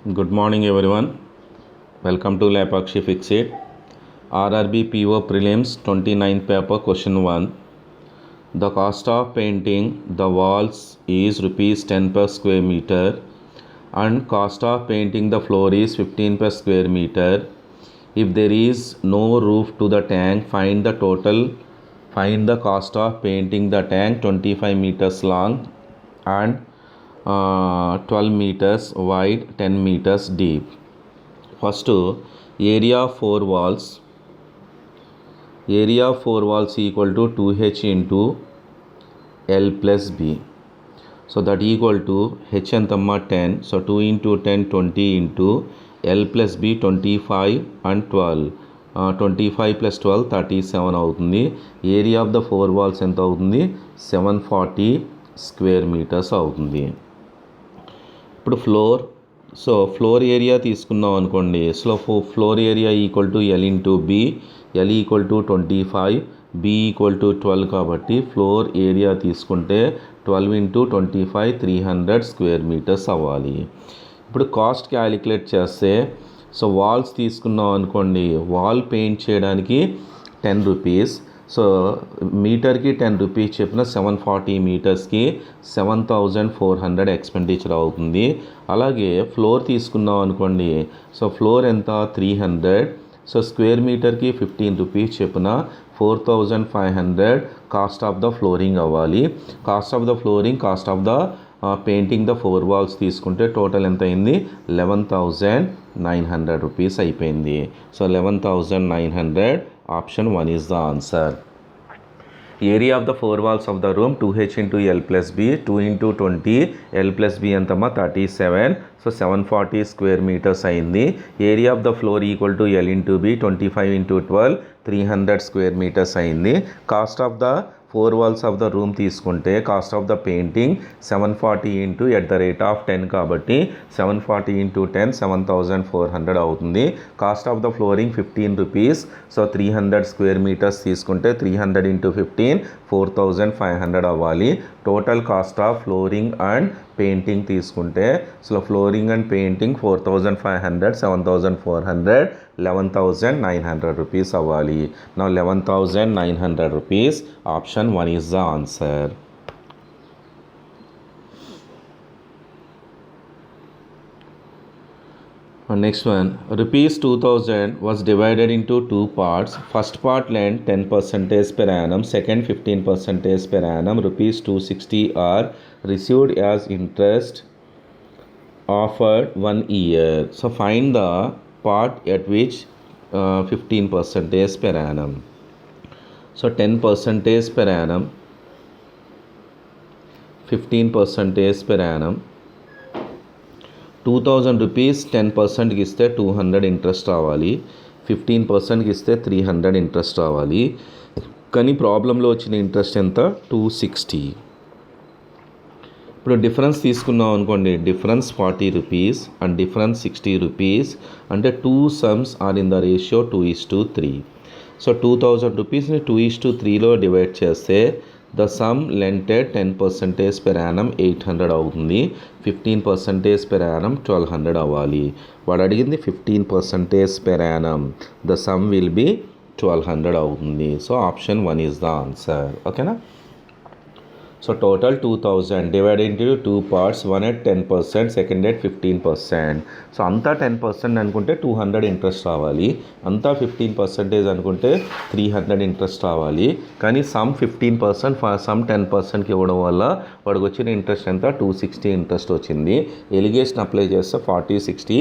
Good morning everyone. Welcome to Lapakshi Fix It. RRB PO Prelims 29th paper question 1. The cost of painting the walls is rupees 10 per square meter and cost of painting the floor is 15 per square meter. If there is no roof to the tank, find the cost of painting the tank 25 meters long and 12 meters wide, 10 meters deep. First, area of four walls. Area of four walls equal to 2h into L plus B. So that equal to h and 10. So 2 into 10, 20 into L plus B 25 and 12. 25 plus 12 37 అవుతుంది. Area of the four walls ఎంత అవుతుంది? 740 square metres అవుతుంది. ఇప్పుడు floor area తీసుకున్నాం అనుకోండి. So floor area equal to L into B, L equal to 25, B equal to 12 కాబట్టి floor area తీసుకుంటే 12 into 25 300 square metres అవ్వాలి. ఇప్పుడు కాస్ట్ క్యాలిక్యులేట్ చేస్తే సో వాల్స్ తీసుకున్నాం అనుకోండి, వాల్ పెయింట్ చేయడానికి 10 రూపీస్. సో మీటర్కి 10 రూపీస్ చెప్పిన 740 మీటర్స్కి 7400 ఎక్స్పెండిచర్ అవుతుంది. అలాగే ఫ్లోర్ తీసుకున్నాం అనుకోండి, సో ఫ్లోర్ ఎంత 300. సో స్క్వేర్ మీటర్కి 15 రూపీస్ చెప్పిన 4500 కాస్ట్ ఆఫ్ ద ఫ్లోరింగ్ అవ్వాలి. Cost of the flooring, cost of the painting the four walls తీసుకుంటే టోటల్ ఎంత అయింది? 11,900 రూపీస్ అయిపోయింది. So 11,900 option 1 is the answer. Area of the four walls of the room 2h into L plus B, 2 into 20 L plus B ఎంతమ్మా 37. So 740 square metres అయింది. Area of the floor equal to L into B, 25 into 12 300 square metres అయింది. Cost of the four walls of the room తీసుకుంటే cost of the painting 740 into at the rate of 10 కాబట్టి 740 into 10 7400 అవుతుంది. Cost of the flooring 15 rupees. So 300 square metres తీసుకుంటే 300 into 15 4500 అవ్వాలి. Total cost of flooring and painting తీసుకుంటే so flooring and painting 4500, 7400, 11,900 rupees అవ్వాలి. నా 11,900 rupees option 1 is the answer. Next one, rupees 2000 was divided into two parts. First part lent 10% per annum, second 15% per annum. Rupees 260 are received as interest offered 1 year. So find the part at which 15% per annum. So 10% per annum, 15% per annum. 2000 rupees 10%కి ఇస్తే 200 interest రావాలి, 15%కి ఇస్తే 300 interest రావాలి. కానీ ప్రాబ్లంలో వచ్చిన interest ఎంత? 260. ఇప్పుడు difference తీసుకున్నాం అనుకోండి, difference 40 rupees and difference 60 rupees అంటే 2 sums are in the ratio 2:3. So 2000 రూపీస్ని 2:3లో డివైడ్ చేస్తే the sum lented 10% per annum 800 అవుతుంది, 15% per annum 1200 అవ్వాలి. వాడు అడిగింది 15% per annum, the some will be 1200 అవుతుంది. So option 1 is the answer. ఓకేనా? So total 2000 divide into 2 parts, one at 10%, second at 15%. So అంతా 10% అనుకుంటే 200 ఇంట్రెస్ట్ రావాలి, అంతా 15% అనుకుంటే 300 ఇంట్రెస్ట్ రావాలి. కానీ సమ్ 15%, సమ్ 10%కి ఇవ్వడం వల్ల వాడికి వచ్చిన ఇంట్రెస్ట్ ఎంత? 260 ఇంట్రెస్ట్ వచ్చింది. ఎలిగేషన్ అప్లై చేస్తే 40-60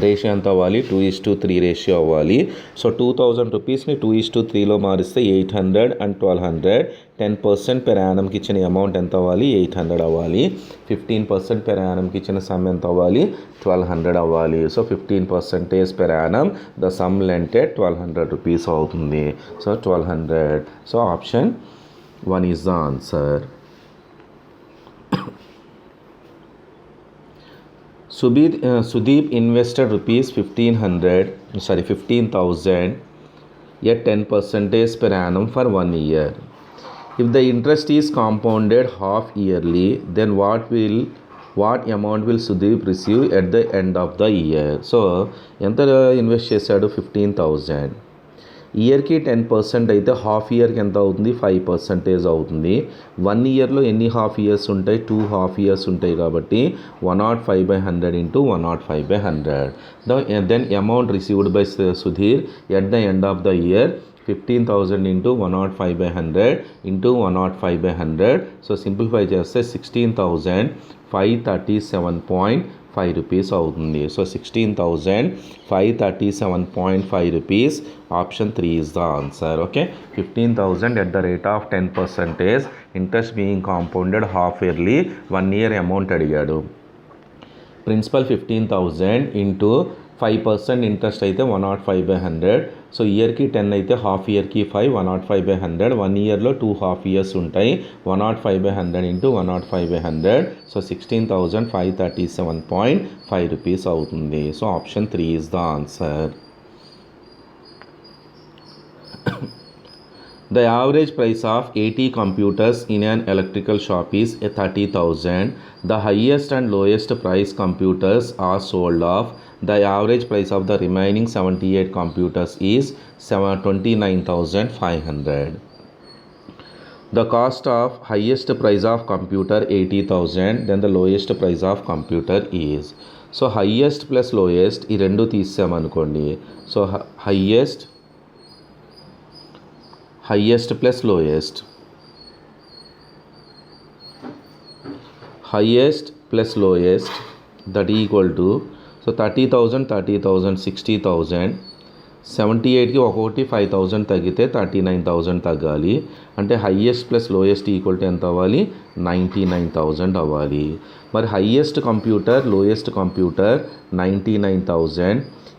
రేషియో ఎంత అవ్వాలి? 2:3 రేషియో అవ్వాలి. సో 2000 రూపీస్ని 2:3లో మారిస్తే 800 అండ్ 1200. 10% per annumకి ఇచ్చిన అమౌంట్ ఎంత అవ్వాలి? 800 అవ్వాలి. 15% per annumకి ఇచ్చిన సమ్ ఎంత అవ్వాలి? 1200 అవ్వాలి. So 15% per annum the sum lented 1200 rupees అవుతుంది. So 1200. So option 1 is the answer. Sudeep invested rupees 15,000 at 10% per annum for 1 year. If the interest is compounded half yearly, then what will what amount will Sudeep receive at the end of the year. So ఎంత invest చేశాడు? 15,000. ఇయర్కి 10% అయితే half ఇయర్కి ఎంత అవుతుంది? 5% అవుతుంది. 1 ఇయర్లో ఎన్ని హాఫ్ ఇయర్స్ ఉంటాయి? 2 హాఫ్ ఇయర్స్ ఉంటాయి కాబట్టి 105/100 into 105/100. Then amount received by Sudhir at the end of the year 15,000 into 105/100 into 105/100. So simplify చేస్తే 16,537.5 రూపీస్ అవుతుంది. So 16,537.5 rupees. Option 3 is the answer. Okay, 15,000 at the rate of 10%, interest being compounded half yearly, 1 year amount అడిగాడు. Principal 15,000 into 5% interest అయితే 105/100. So ఇయర్కి 10 అయితే half ఇయర్కి 5, 105/100. 1 ఇయర్లో 2 half years ఉంటాయి. 105/100 into 105/100. So 16,537.5 rupees అవుతుంది. So option 3 is the answer. The average price of 80 computers in an electrical shop is 30,000. The highest and lowest price computers are sold off. The average price of the remaining 78 computers is 29,500. The cost of highest price of computer 80,000. Then the lowest price of computer is. So highest plus lowest ఈ రెండు తీసామనుకోండి. So highest plus lowest, highest plus lowest, that equal to, so 30,000 30,000 60,000. 78కి ఒక్కొక్కటి 5,000 తగ్గితే 39,000 తగ్గాలి. అంటే highest plus lowest equal to ఎంత అవ్వాలి? 99,000 అవ్వాలి. మరి హయ్యెస్ట్ కంప్యూటర్ లోయెస్ట్ కంప్యూటర్ 99,000.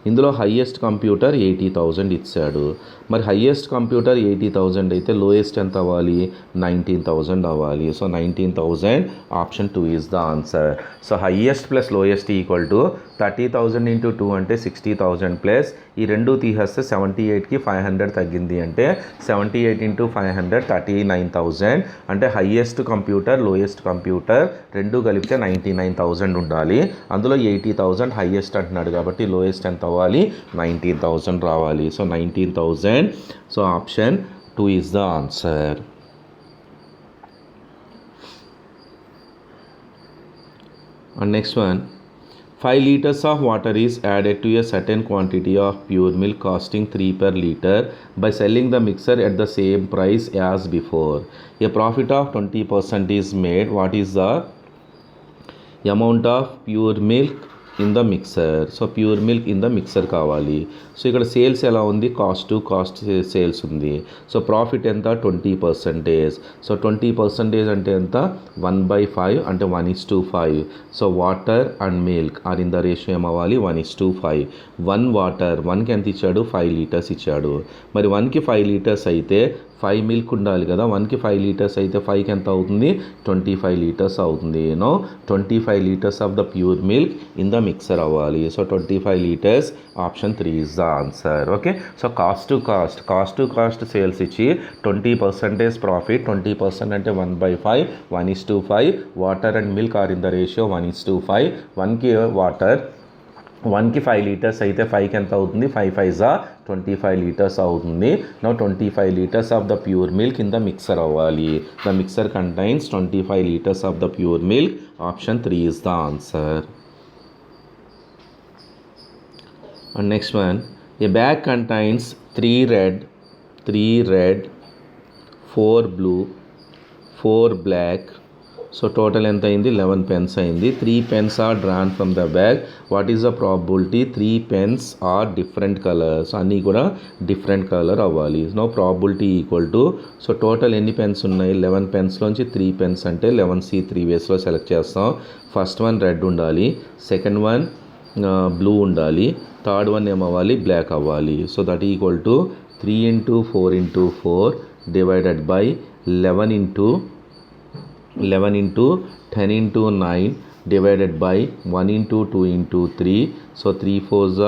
ఇందులో హయ్యెస్ట్ కంప్యూటర్ 80,000 ఇచ్చాడు. మరి హయ్యెస్ట్ కంప్యూటర్ 80,000 అయితే లోయెస్ట్ ఎంత అవ్వాలి? 19,000 అవ్వాలి. So 19,000. Option 2 is the answer. So highest plus lowest equal to 30,000 into 2 అంటే 60,000 ప్లస్ ఈ రెండు తీసేస్తే 78కి 500 తగ్గింది అంటే 78 ఇంటూ 500 39,000. అంటే హయ్యెస్ట్ కంప్యూటర్ లోయెస్ట్ కంప్యూటర్ రెండు కలిపితే 99,000 ఉండాలి. అందులో 80,000 హయ్యెస్ట్ అంటున్నాడు కాబట్టి లోయెస్ట్ ఎంత అవ్వాలి? 19,000 రావాలి. So 19,000. So option 2 is the answer. And next one, 5 liters of water is added to a certain quantity of pure milk costing 3 per liter by selling the mixer at the same price as before. A profit of 20% is made. What is the amount of pure milk in the mixer? So pure milk in the mixer కావాలి. So ఇక్కడ sales ఎలా ఉంది? Cost to cost sales ఉంది. So profit ఎంత? 20%. So 20% అంటే ఎంత? 1/5 అంటే 1:5. So water and milk are in the ratio ఏమవ్వాలి? 1:5. 1 వాటర్ 1కి ఎంత ఇచ్చాడు? 5 లీటర్స్ ఇచ్చాడు. మరి 1కి 5 లీటర్స్ అయితే 5 మిల్క్ ఉండాలి కదా. 1కి 5 లీటర్స్ అయితే 5కి ఎంత అవుతుంది? 25 లీటర్స్ అవుతుంది. 25 litres of the pure milk in the mixer అవ్వాలి. So 25 litres. Option 3 is the answer. Okay, so cost to cost sales ఇచ్చి 20% ప్రాఫిట్. 20% అంటే 1/5, 1:5. Water and milk are in the ratio 1:5. 1కి వాటర్ 1కి 5 లీటర్స్ అయితే 5కి ఎంత అవుతుంది? 5 5s 25 లీటర్స్ అవుతుంది. 25 litres of the pure milk in the mixer అవ్వాలి. The mixer contains 25 litres of the pure milk. Option 3 is the answer. And next one, a bag contains 3 red, 4 blue, 4 black. So total ఎంత అయింది? 11 pens అయింది. 3 pens are drawn from the bag. What is the probability? 3 pens are different colours. అన్నీ కూడా different colour అవ్వాలి. No probability equal to, so total ఎన్ని pens ఉన్నాయి? 11 pensలోంచి 3 pens అంటే 11C 3 waysలో సెలెక్ట్ చేస్తాం. ఫస్ట్ వన్ రెడ్ ఉండాలి, సెకండ్ వన్ బ్లూ ఉండాలి, థర్డ్ వన్ ఏమవ్వాలి? బ్లాక్ అవ్వాలి. So that equal to 3 into 4 into 4 divided by 11 into 10 into 9 divided by 1 into 2 into 3. So 3 4s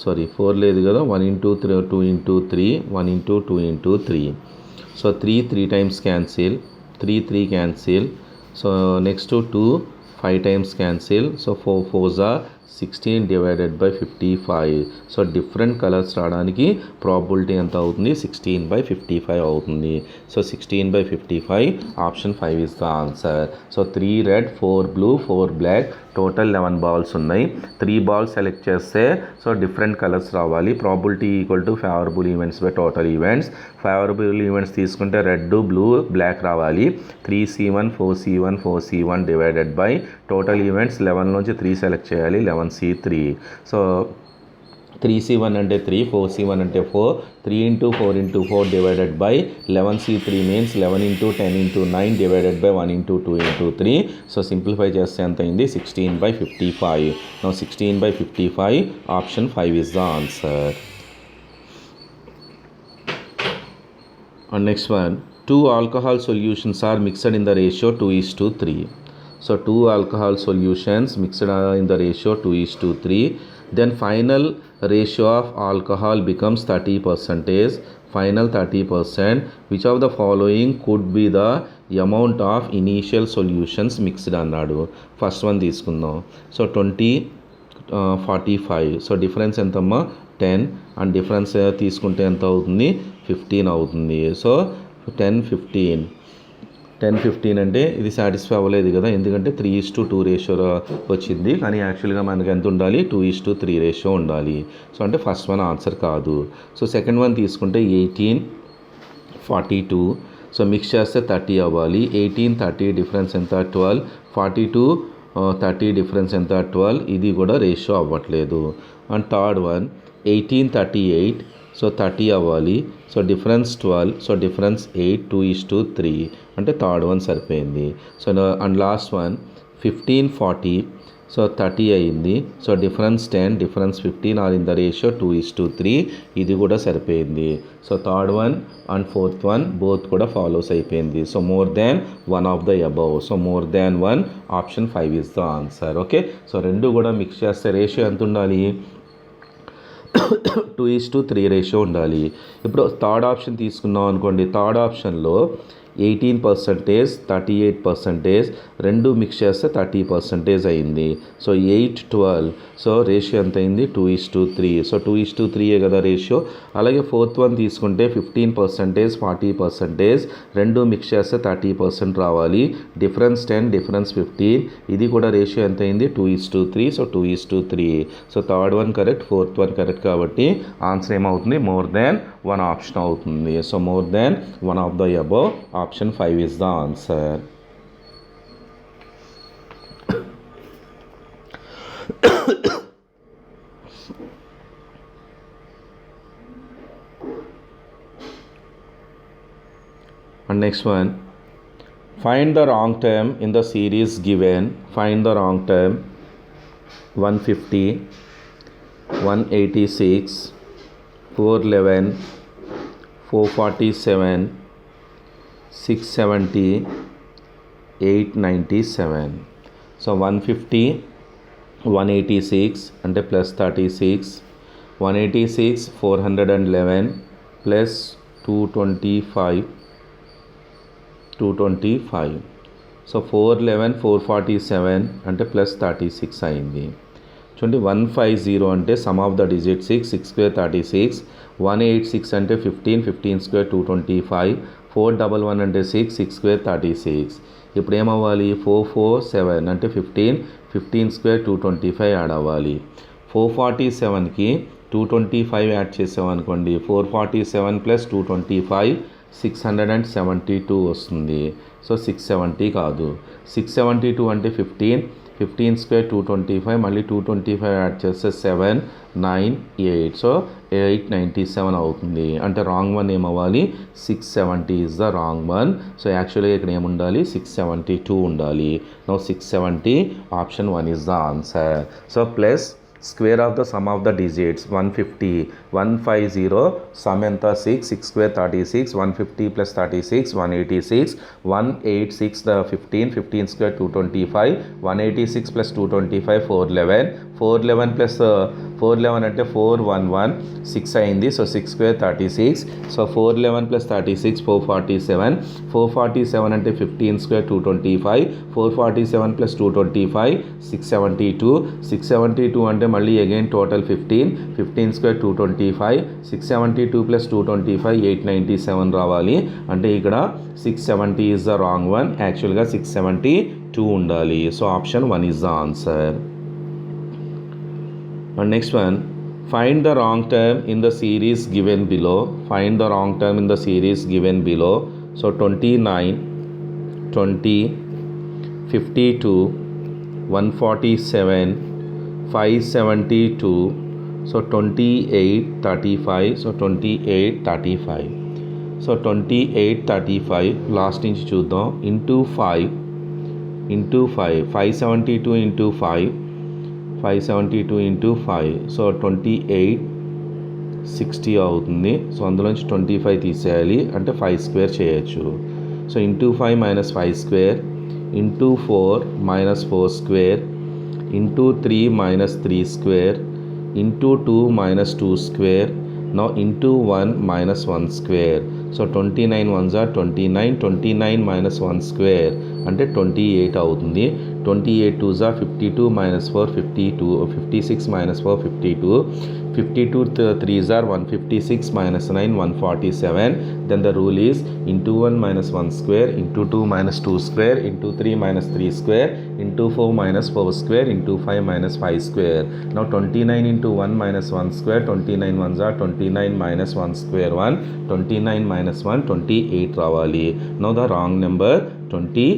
sorry 4 లేదు కదా. 1 into 2 into 3, 1 into 2 into 3. So 3 3 times cancel, 3 3 cancel. So next 2 5 times cancel, so 4 4s are 16 divided by 55. So different colours రావడానికి probability ఎంత అవుతుంది, 16/55 అవుతుంది. So 16/55 option 5 is the answer. So 3 red 4 blue 4 black total 11 balls ఉన్నాయి. 3 balls select చేస్తే so different colours రావాలి. Probability equal to favourable events by total events. Favourable events తీసుకుంటే red blue black రావాలి. 3C1 4C1 4C1 divided by total events 11 నుంచి 3 select చేయాలి, 11C3. So 3C1 అంటే 3, 4C1 అంటే 4, 3 into 4 into 4 divided by 11C3 means 11 into 10 into 9 divided by 1 into 2 into 3. So simplify చేస్తే ఎంత అయింది, 16/55. Now 16/55 option 5 is the answer. And next one, 2 alcohol solutions are mixed in the ratio 2:3. So 2 alcohol solutions mixed in the ratio 2:3. Then final ratio of alcohol becomes 30%. Final 30%. Which of the following could be the amount of initial solutions mixed అన్నాడు. First one తీసుకుందాం. So 20 45. So difference ఎంతమ్మా 10 and difference తీసుకుంటే ఎంత అవుతుంది 15 అవుతుంది. So 10-15 అంటే ఇది satisfy అవ్వలేదు కదా, ఎందుకంటే 3:2 రేషియో వచ్చింది. కానీ యాక్చువల్గా మనకి ఎంత ఉండాలి, 2:3 రేషియో ఉండాలి. సో అంటే ఫస్ట్ వన్ ఆన్సర్ కాదు. సో సెకండ్ వన్ తీసుకుంటే 18-42. సో మిక్స్ చేస్తే 30 అవ్వాలి. 18-30 డిఫరెన్స్ ఎంత 12. 42-30 డిఫరెన్స్ ఎంత 12. ఇది కూడా రేషియో అవ్వట్లేదు. And third one 18-38. సో 30 అవ్వాలి. So difference 12. సో డిఫరెన్స్ 8, 2:3 అంటే థర్డ్ వన్ సరిపోయింది. So and last one 15-40. So 30 అయింది. So difference 10, difference 15 are in the ratio 2:3. ఇది కూడా సరిపోయింది. So third one and fourth one both కూడా ఫాలోస్ అయిపోయింది. So more than one of the above. So more than 1 option 5 is the answer. Okay, so రెండు కూడా mix చేస్తే ratio ఎంత ఉండాలి, 2:3 రేషియో ఉండాలి. ఇప్పుడు థర్డ్ ఆప్షన్ తీసుకున్నాం అనుకోండి. థర్డ్ ఆప్షన్లో 18%, 38% రెండు మిక్స్ చేస్తే 30% అయింది. సో 8-12. సో రేషియో ఎంత అయింది 2:3. సో 2:3 కదా రేషియో. అలాగే ఫోర్త్ వన్ తీసుకుంటే 15%, 40% రెండు మిక్స్ చేస్తే 30% రావాలి. Difference 10, difference 15. ఇది కూడా రేషియో ఎంత అయింది 2:3. So 2:3. So third one correct, fourth one correct కాబట్టి ఆన్సర్ ఏమవుతుంది, మోర్ దాన్ 1 ఆప్షన్ అవుతుంది. So more than 1 of the above option 5 is the answer. And next one, find the wrong term in the series given. Find the wrong term. 150, 186, 411, 447, 670, 897. So 150, 186 అంటే plus 36, 186 411 plus 225. So 411 447 అంటే plus 36 అయింది. చూడండి 150 అంటే some of the digit 6, 6 square 36, 186 అంటే 15, 15 square 225, 411 అంటే 6, 6 square 36. ఇప్పుడు ఏమవ్వాలి 447 అంటే 15, 15 స్క్వేర్ 225 యాడ్ అవ్వాలి. 447కి 225 యాడ్ చేసామనుకోండి, 447 ప్లస్ 225 672 వస్తుంది. సో 670 కాదు. 672 అంటే 15, 15 స్క్వేర్ 225, మళ్ళీ 225 యాడ్ చేస్తే 798. సో 897 అవుతుంది. అంటే రాంగ్ వన్ ఏమవ్వాలి, 670 is the wrong one. So యాక్చువల్గా ఇక్కడ ఏముండాలి, 672 ఉండాలి. No 670 option 1 is the answer. So plus square of the sum of the digits 150, 150 sum ఎంత 6, 6 square 36, 150 plus 36 186, 186 the 15, 15 square 225, 186 plus 225 411, 411 plus 411 అంటే 411 6 అయింది. So 6 square 36. So 411 plus 36 447. 447 అంటే 15 square 225. 447 plus 225 672. 672 అంటే మళ్ళీ అగైన్ టోటల్ 15 స్క్వేర్ 225. 672 ప్లస్ 225 897 రావాలి. అంటే ఇక్కడ 670 is the wrong one. యాక్చువల్గా 672 ఉండాలి. So option 1 is the answer. And next one, find the wrong term in the series given below. Find the wrong term in the series given below. So 29, 20, 52, 147, 572. So 28, 35. So 28, 35. So 28, 35. Last inch చూద్దాం. Into 5. 572 into 5. 572 into 5. So 28 60 అవుతుంది. So అందులోంచి 25 తీసేయాలి. అంటే 5 square చేయొచ్చు. So into 5 minus 5 square, into 4 minus 4 square, into 3 minus 3 square, into 2 minus 2 square. Now into 1 minus 1 square. So 29 1s are 29. 29 minus 1 square అంటే 28 అవుతుంది. 28 2s are 52 minus 4 52. 56 minus 4 52. 52 3s are 156 minus 9 147. Then the rule is into 1 minus 1 square, into 2 minus 2 square, into 3 minus 3 square, into 4 minus 4 square, into 5 minus 5 square. Now 29 into 1 minus 1 square. 29 1s are 29 minus 1 square 1. 29 minus 1 28 రావాలి. Now the wrong number 20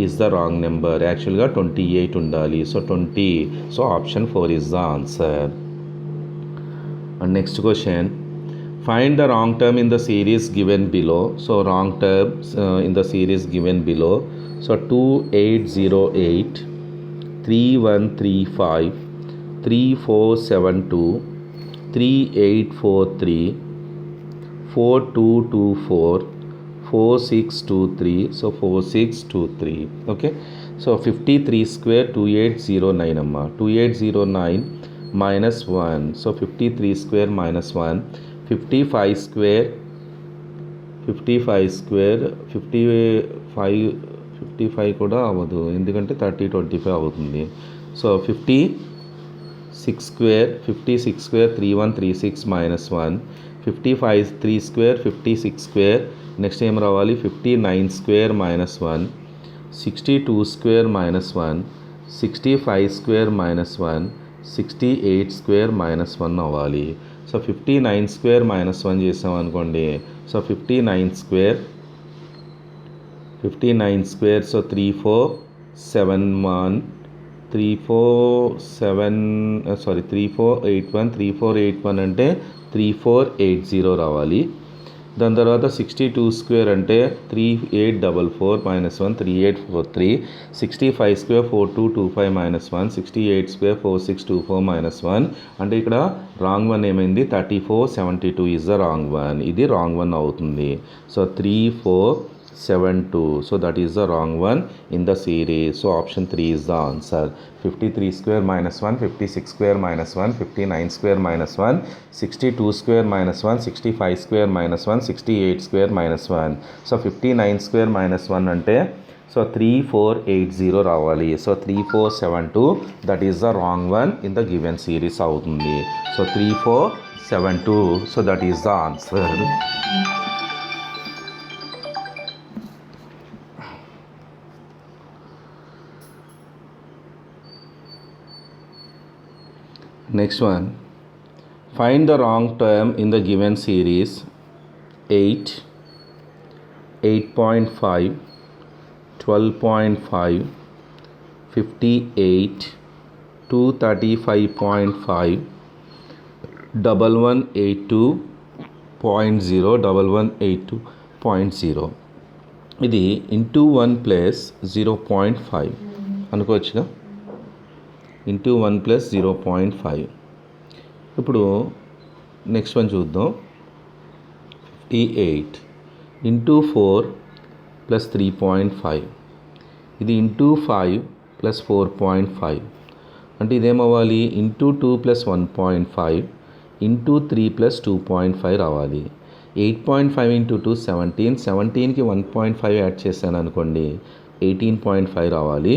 is the wrong number. యాక్చువల్గా 28 ఉండాలి. So 20. So option 4 is the answer. And next question, find the wrong term in the series given below. So wrong terms in the series given below. So 2808, 3135, 3472, 3843, 4224, 4623. So 4623. Okay. So 53 square 2809 amma. 2809 minus 1. So 53 square minus 1. 55 square 55 కూడా అవ్వదు, ఎందుకంటే 30 25 అవుతుంది. So 56 square 3136 minus 1. 55 3 square 56 square. Next ఏం రావాలి? 59 square minus 1. 62 square minus 1. 65 square minus 1. 68 square minus 1 అవ్వాలి. So 59 square minus 1 చేసాం అనుకోండి. So 59 square so 3481 3481 అంటే 3480 రావాలి. దాని తర్వాత 62 స్క్వేర్ అంటే 3844 minus 1 3843. 65 square 4225 minus 1. 68 square 4624 minus 1. అంటే ఇక్కడ రాంగ్ వన్ ఏమైంది? 3472 ఈజ్ ద రాంగ్ వన్. ఇది రాంగ్ వన్ అవుతుంది. So 3472. So that is the wrong one in the series. So option 3 is the answer. 53 square minus 1, 56 square minus 1, 59 square minus 1, 62 square minus 1, 65 square minus 1, 68 square minus 1. So 59 square minus 1 అంటే so 3480 రావాలి. So 3472 that is the wrong one in the given series అవుతుంది. So 3472. So that is the answer. Next one, find the wrong term in the given series. 8, 8.5, 12.5, 58, 235.5, 1182.0, 1182.0. ఇది into 1 plus 0.5 అనుకోవచ్చుగా. Into 1 plus 0.5. ఇప్పుడు next one చూద్దాం. 58 into 4 plus 3.5. ఇది into 5 plus 4.5 అంటే ఇదేమవ్వాలి into 2 plus 1.5 into 3 plus 2.5 రావాలి. 8.5 into 2 17, 17కి 1.5 add చేశాను అనుకోండి 18.5 రావాలి.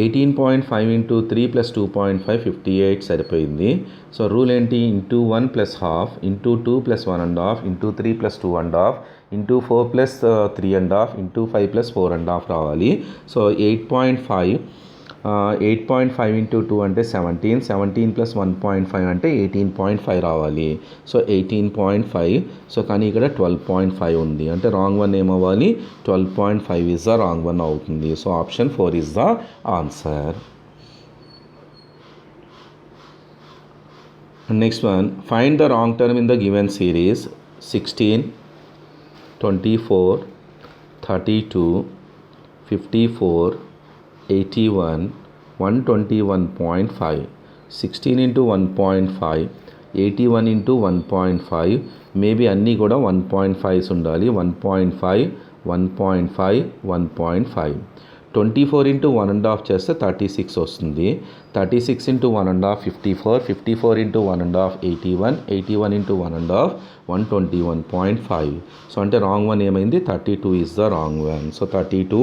18.5 ఇంటూ 3 ప్లస్ 2.5 58 సరిపోయింది. సో రూల్ ఏంటి, into 1 plus half into 2 plus 1.5 into 3 plus 2.5 into 4 plus 3.5 into 5 plus 4.5 రావాలి. సో 8.5 ఇంటూ 2 అంటే 17, 17 ప్లస్ 1.5 అంటే 18.5 రావాలి. సో 18.5. సో కానీ ఇక్కడ 12.5 ఉంది, అంటే రాంగ్ వన్ ఏమవ్వాలి, 12.5 ఈజ్ ద రాంగ్ వన్ అవుతుంది. So option 4 is the answer. Next one, find the wrong term in the given series 16, 24, 32, 54, 81, 121.5. 16 into 1.5, 81 into 1.5, maybe అన్నీ కూడా 1.5s ఉండాలి. 1.5, 1.5, 1.5. 24 into 1.5 చేస్తే 36 వస్తుంది. 36 into 1.5 54, 54 into 1.5 81, 81 into 1.5 121.5. సో అంటే రాంగ్ వన్ ఏమైంది, 32 is the wrong one. So 32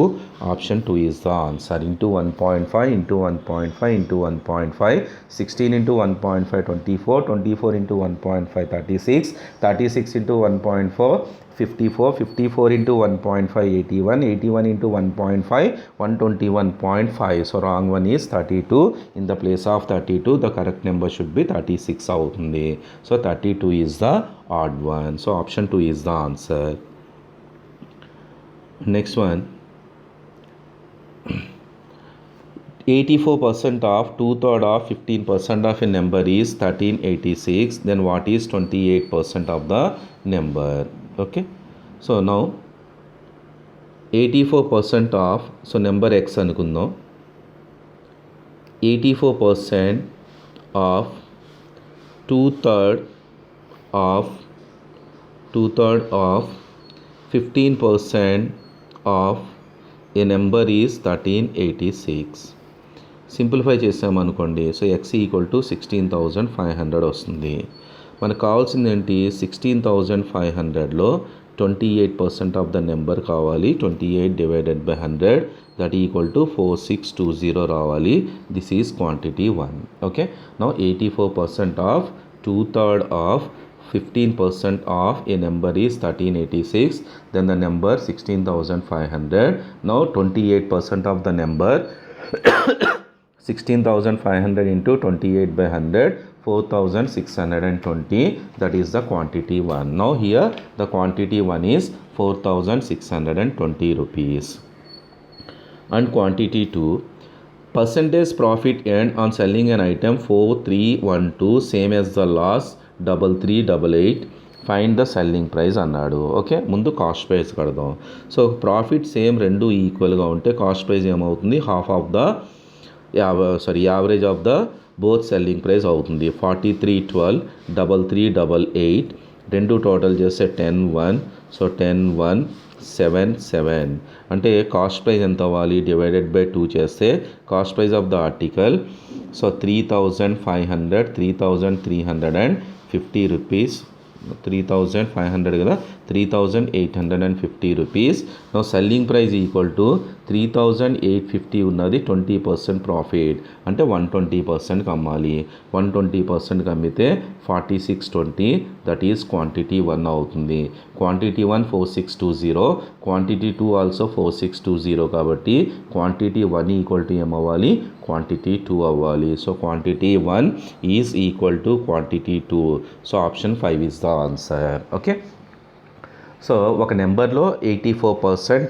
option 2 is the answer. Into 1.5 into 1.5 into 1.5, 16 into 1.5 24, 24 into 1.5 36, 36 into 1.4 54, 54 into 1.5 81, 81 into 1.5 121.5. So wrong one is 32. In the place of 32 the correct number should be 36 అవుతుంది. So 32 is the odd one. So option 2 is the answer. Next one, 84% of 2/3 of 15% of a number is 1386. Then what is 28% of the number? Okay, so now 84% of, so number x అనుకుందాం. 84% of 2/3 of 15% of a number is 1386. Simplify చేసామనుకోండి, so x equal to 16,500 వస్తుంది. మనకు కావాల్సింది ఏంటి, 16,500లో 28% of the number కావాలి. 28 divided by 100 that equal to 4620 రావాలి. This is quantity 1. Okay, now 84% of 2/3 of 15% of a number is 1386. Then the number 16,500. Now 28% of the number 16,500 into 28 by 100, 4,620. That is the quantity 1. Now here the quantity 1 is 4,620 rupees. And quantity 2, percentage profit earned on selling an item 4312 same as the loss 3388. Find the selling price అన్నాడు. Okay, ముందు cost price కడదాం. So profit same రెండు ఈక్వల్గా ఉంటే cost price ఏమవుతుంది, half of the average of the both selling price అవుతుంది. 4312 3388 రెండు total చేస్తే 10,1. సో 10,177 అంటే కాస్ట్ ప్రైస్ ఎంత అవ్వాలి, డివైడెడ్ బై 2 చేస్తే cost price of the article, so 3,500 3,350 rupees. 3,500 కదా, 3,850 rupees. No selling price equal to 3,850 ఉన్నది 20% ప్రాఫిట్, అంటే 120%కి అమ్మాలి. 120%కి అమ్మితే 4620, దట్ ఈస్ క్వాంటిటీ 1 అవుతుంది. క్వాంటిటీ 1 4620, క్వాంటిటీ 2 ఆల్సో 4620 కాబట్టి క్వాంటిటీ 1 ఈక్వల్ టు ఏమవ్వాలి, క్వాంటిటీ 2 అవ్వాలి. So quantity 1 is equal to quantity 2. So option 5 is the answer. Okay, so ఒక నెంబర్లో 84%,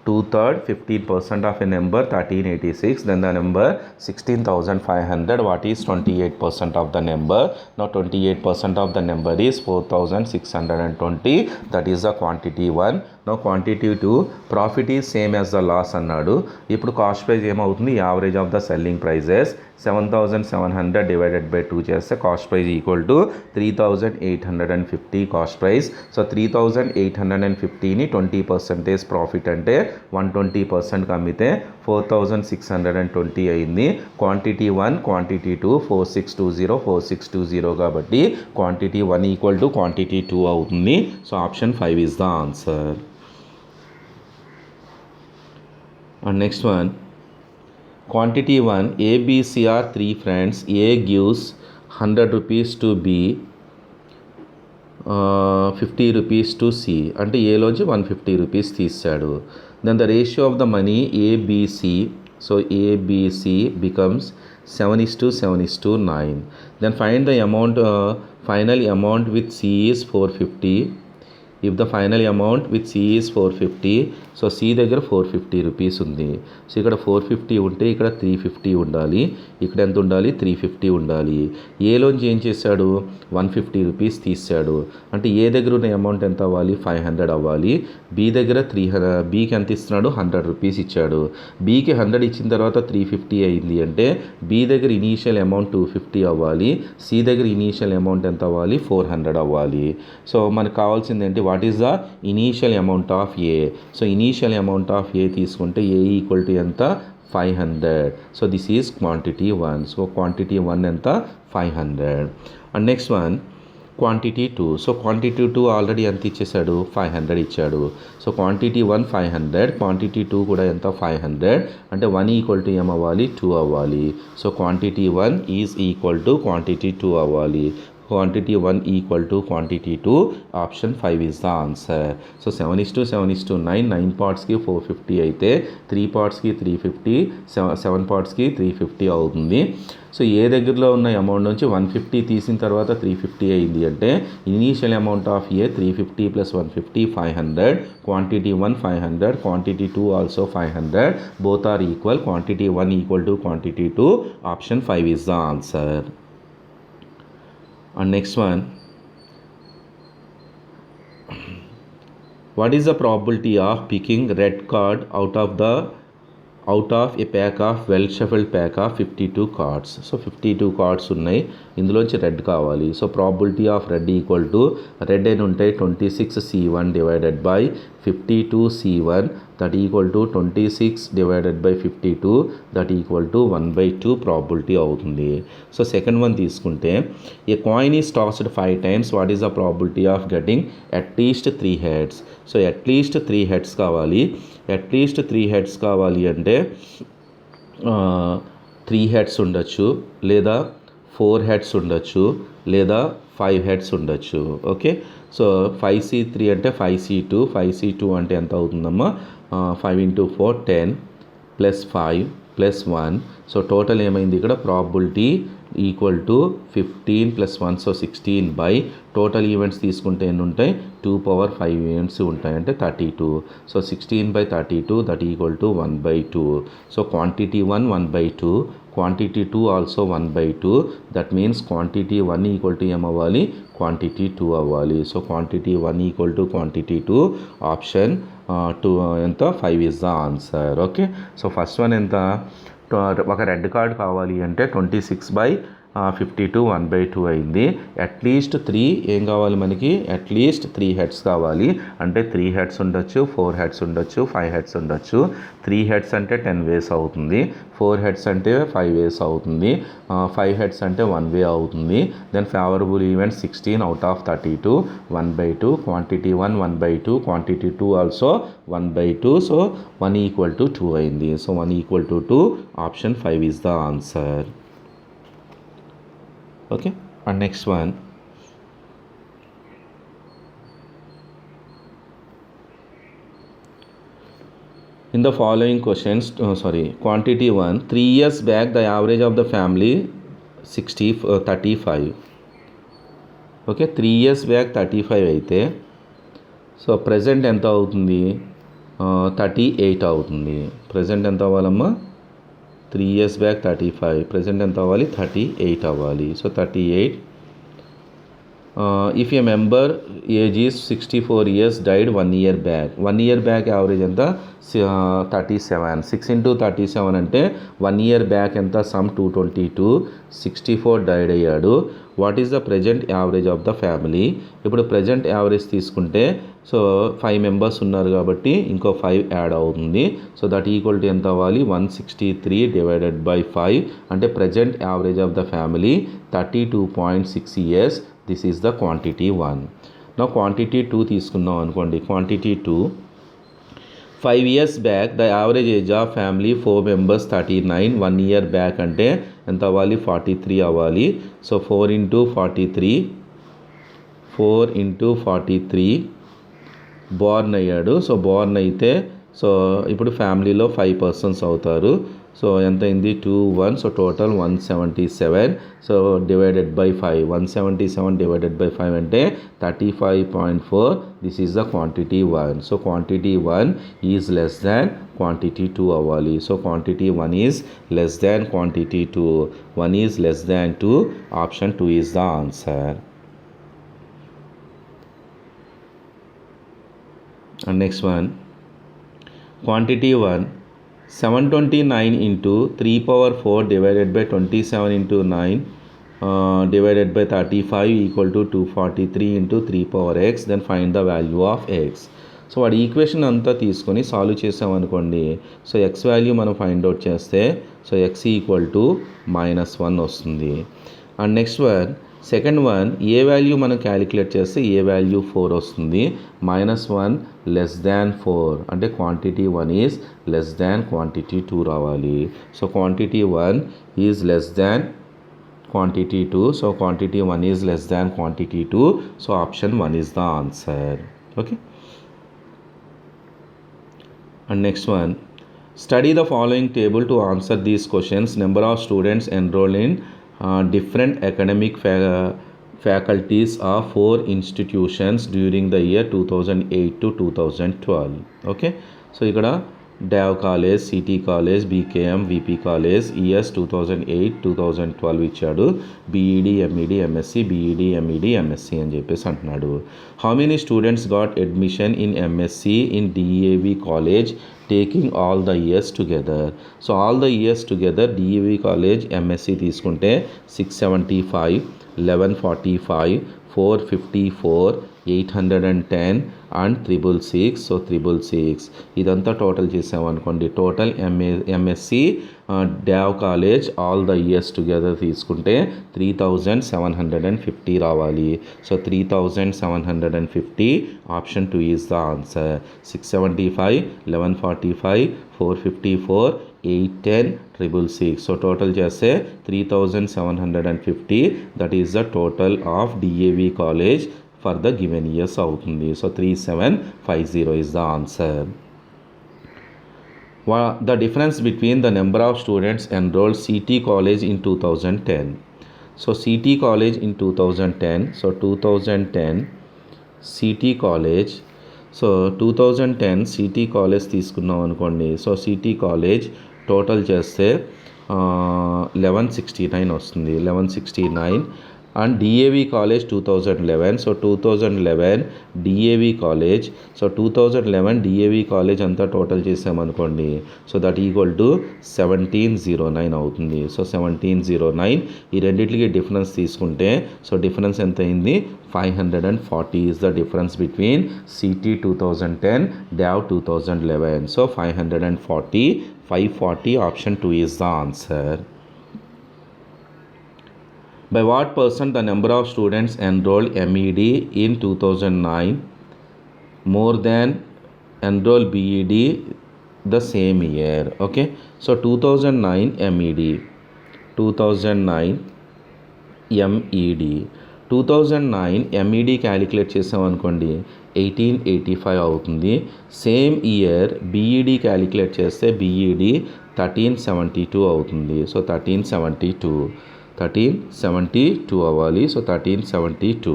2/3 15% of a number 1386, then the number 16,500, what is 28% of the number? Now 28% of the number is 4,620, that is the quantity 1. No quantity 2 profit is same as the loss అన్నాడు. ఇప్పుడు cost price ఏమవుతుంది, average of the selling prices 7700 divided by 2 చేస్తే cost price equal to 3850 cost price. So 3850ని 20% profit అంటే 120%కి అమ్మితే 4620 అయింది. Quantity 1 quantity 2 4620 కాబట్టి క్వాంటిటీ 1 ఈక్వల్ టు క్వాంటిటీ 2 అవుతుంది. So option 5 is the answer. And next one, quantity 1, A, B, C are 3 friends. A gives 100 rupees to B, 50 rupees to C. అంటే ఏలోంచి 150 rupees తీసాడు. Then the ratio of the money ABC, so ABC becomes 7:7:9. Then find the amount, final amount with C is 450. If the final amount with C is 450, so C దగ్గర 450 rupees ఉంది. So ఇక్కడ 450 ఉంటే ఇక్కడ 350 ఉండాలి, ఇక్కడ ఎంత ఉండాలి, 350 ఉండాలి. ఏలోంచి ఏం చేశాడు, 150 రూపీస్ తీసాడు. అంటే ఏ దగ్గర ఉన్న అమౌంట్ ఎంత అవ్వాలి, 500 అవ్వాలి. బి దగ్గర 300, బీకి ఎంత ఇస్తున్నాడు, 100 రూపీస్ ఇచ్చాడు. బీకి 100 ఇచ్చిన తర్వాత 350 అయింది అంటే బి దగ్గర ఇనీషియల్ అమౌంట్ 250 అవ్వాలి. సి దగ్గర ఇనీషియల్ అమౌంట్ ఎంత అవ్వాలి, 400 అవ్వాలి. సో మనకు కావాల్సింది ఏంటి, what is the initial amount of A. So initial amount of A తీసుకుంటే ఏ ఈక్వల్ టు ఎంత, 500. So this is quantity 1. So quantity 1 ఎంత, 500. And next one quantity 2. So quantity 2 already ఎంత ఇచ్చేసాడు, 500 ఇచ్చాడు. సో క్వాంటిటీ 1 500, క్వాంటిటీ 2 కూడా ఎంత, 500. అంటే 1 equal to ఏమవ్వాలి, 2 అవ్వాలి. So quantity 1 is equal to quantity 2 అవ్వాలి. Quantity 1 equal to quantity 2, option 5 is the answer. So 7:7:9, 9 పార్ట్స్కి 450 అయితే 3 పార్ట్స్కి 350, 7 పార్ట్స్కి 350 అవుతుంది. సో ఏ దగ్గరలో ఉన్న అమౌంట్ నుంచి 150 తీసిన తర్వాత 350 అయింది అంటే initial amount of A 350 plus 150 500. Quantity 1 500, quantity 2 also 500. Both are equal. Quantity 1 equal to quantity 2, option 5 is the answer. And next one, what is the probability of picking red card out of a pack of well shuffled pack of 52 cards. So 52 cards ఉన్నాయి, ఇందులోంచి red కావాలి. So probability of red equal to, red అని ఉంటాయి 26C1 divided by 52C1, that equal to 26 divided by 52, that equal to 1/2 probability అవుతుంది. So second one తీసుకుంటే, a coin is tossed 5 times, what is the probability of getting at least 3 heads. So at least 3 heads కావాలి. At least 3 heads కావాలి అంటే 3 heads ఉండొచ్చు, లేదా 4 heads ఉండొచ్చు, లేదా 5 heads ఉండొచ్చు. ఓకే, సో 5C3 అంటే 5C2, 5C2 అంటే ఎంత అవుతుందమ్మా, 5 × 4 10 ప్లస్ 5 ప్లస్ 1. సో టోటల్ ఏమైంది ఇక్కడ, probability equal to 15 + 1, so 16 by total events తీసుకుంటే ఎన్ని ఉంటాయి, 2^5 ఈవెంట్స్ ఉంటాయి అంటే 32. So 16/32, that equal to 1/2. So quantity 1 1/2, quantity 2 also 1/2. That means quantity 1 equal to ఏమవ్వాలి, క్వాంటిటీ 2 అవ్వాలి. So quantity 1 equal to quantity 2, option 2 ఎంత, 5 is the answer. Okay, so first one ఎంత, ఒక రెడ్ కార్డ్ కావాలి అంటే 26/52 1/2 అయింది. అట్లీస్ట్ 3 ఏం కావాలి మనకి, అట్లీస్ట్ 3 heads కావాలి. అంటే 3 heads ఉండొచ్చు, 4 heads ఉండొచ్చు, 5 heads ఉండొచ్చు. 3 heads అంటే 10 ways అవుతుంది, 4 heads అంటే 5 ways అవుతుంది, 5 heads అంటే 1 way అవుతుంది. Then favourable event 16 out of 32, 1/2. Quantity 1 1/2, quantity 2 also 1/2. So 1 equal to 2 అయింది. So 1 equal to 2, option 5 is the answer. Okay, and next one, in the following questions, quantity 1, 3 years back the average of the family 35. Okay, 3 years back 35 అయితే so present ఎంత అవుతుంది, 38 అవుతుంది. Present ఎంత అవ్వాలమ్మా, 3 years back 35, present ఎంత అవ్వాలి, 38 అవ్వాలి. So 38 if a member age is 64 years died 1 year back, 1 year back average ఎంత 37, 6 into 37 అంటే 1 year బ్యాక్ ఎంత సమ్ 222, 64 డైడ్ అయ్యాడు. What is the present average of the family? ఇప్పుడు ప్రజెంట్ యావరేజ్ తీసుకుంటే so 5 members ఉన్నారు కాబట్టి ఇంకో 5 యాడ్ అవుతుంది. సో దట్ ఈక్వల్ టు ఎంత అవ్వాలి? 163 డివైడెడ్ బై 5 అంటే present average of the family 32.6 years. This is the quantity 1. నా క్వాంటిటీ 2 తీసుకున్నాం అనుకోండి. Quantity 2 5 years back the average age of family 4 members 39, 1 year back అంటే ఎంత అవ్వాలి? 43 అవ్వాలి. సో 4 into 43 బోర్న్ అయ్యాడు. సో బోర్న్ అయితే సో ఇప్పుడు ఫ్యామిలీలో 5 persons అవుతారు. సో ఎంత అయింది? 2 1. So total 177. So divided by 5, 177 divided by 5 అంటే 35.4. This is the quantity 1. So quantity 1 is less than quantity 2 అవ్వాలి. So quantity 1 is less than quantity 2. 1 is less than 2. Option 2 is the answer. And next one, quantity 1, 729 into 3 power 4 divided by 27 into 9 divided by 35 equal to 243 into 3 power x. Then find the value of x. So వాడి equation అంతా తీసుకొని solve చేసామనుకోండి. So X value మనం find out చేస్తే so X equal to -1 వస్తుంది. And next one, second one, A value మనం calculate చేస్తే ఏ value 4 వస్తుంది. -1 లెస్ దాన్ 4 అంటే quantity 1 is less than quantity 2 రావాలి. So quantity 1 is less than quantity 2. So quantity 1 is less than quantity 2. So option 1 is the answer. Okay. And next one, study the following table to answer these questions. Number of students enrolled in different academic faculties of 4 institutions during the year 2008 to 2012. Okay. So ఇక్కడ DAV college, city college, BKM, VP college, years 2008 2012 ఇచ్చాడు. BEd, MEd, MSc, BEd, MEd, MSc అని చెప్పేసి అంటున్నాడు. How many students got admission in MSc in DAV college taking all the years together? So all the years together DAV college MSc తీసుకుంటే 675, 1145, 454, 810 and 666. So 666 ఇదంతా total చేసామనుకోండి. Total MSc DAV college all the years together తీసుకుంటే 3750 రావాలి. So 3750 option 2 is the answer. 675, 1145, 454, 810, 666. So total చేస్తే 3750. That is the total of DAV college for the given years అవుతుంది. So 3750 is the answer. The difference between the number of students enrolled CT college in 2010. So CT college in 2010. So 2010 CT college. So 2010 CT college తీసుకున్నాం అనుకోండి. So CT college total చేస్తే 1169 వస్తుంది. 1169 and DAV college 2011. So 2011 DAV college. So 2011 DAV college అంతా total చేసామనుకోండి. So that equal to 1709 అవుతుంది. So 1709 ఈ రెండింటికి difference తీసుకుంటే సో డిఫరెన్స్ ఎంత అయింది? 540 is the difference between city 2010 Dow 2011. So 540 option 2 is the answer. By what percent the number of students enrolled MED in 2009 more than enrolled BED the same year? Okay. So 2009 MED. 2009 MED calculate చేసామనుకోండి 1885 అవుతుంది. Same year BEd calculate చేస్తే BEd 1372 అవుతుంది. So 1372 అవ్వాలి. So 1372.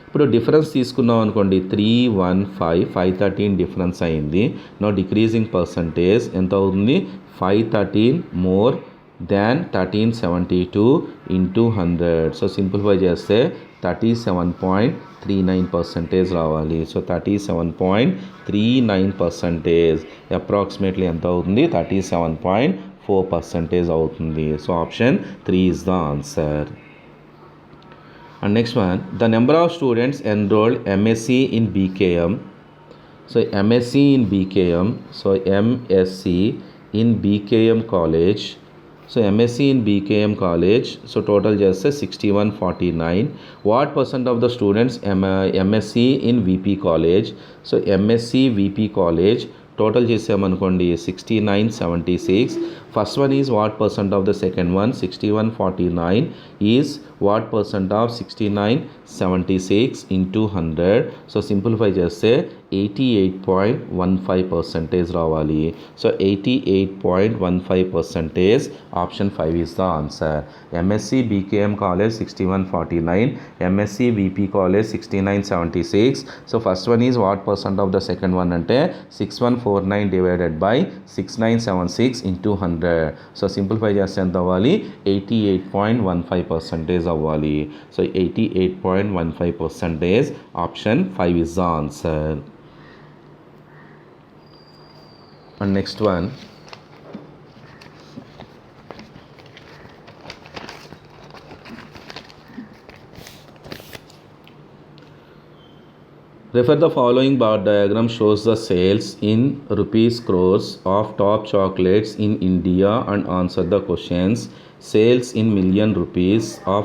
ఇప్పుడు difference తీసుకున్నాం అనుకోండి 315, 513 difference అయింది. No decreasing percentage ఎంత అవుతుంది? 513 more than 1372 into 100. So simplify చేస్తే 37.39% రావాలి. సో 37.39% అప్రాక్సిమేట్లీ ఎంత అవుతుంది? 37.4% అవుతుంది. So option 3 is the answer. And next one, the number of students enrolled MSc in BKM. So MSc in BKM, so MSc in BKM college. So MSc in BKM college, so total just 6149. What percent of the students MSc in VP college? So MSc VP college total చేసామనుకోండి 6976. First one is what percent of the second one? 6149 is what percent of 6976 into 100. So simplify చేస్తే 88.15% రావాలి. So 88.15%, option 5 is the answer. MSc BKM college 6149, MSc VP college 6976. So first one is what percent of the second one అంటే 6149 divided by 6976 into 100. So simplify చేస్తే ఎంత అవ్వాలి? 88.15% అవ్వాలి. So 88.15%, option 5 is the answer. And next one, refer the following bar diagram shows the sales in rupees crores of top chocolates in India and answer the questions. Sales in million rupees of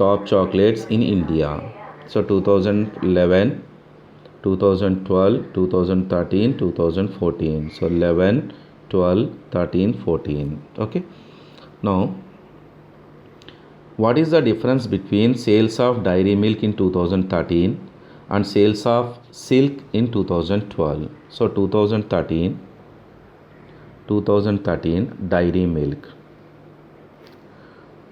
top chocolates in India. So 2011, 2012, 2013, 2014. So 11, 12, 13, 14. Okay. Now, what is the difference between sales of dairy milk in 2013 and sales of silk in 2012? So 2013 dairy milk.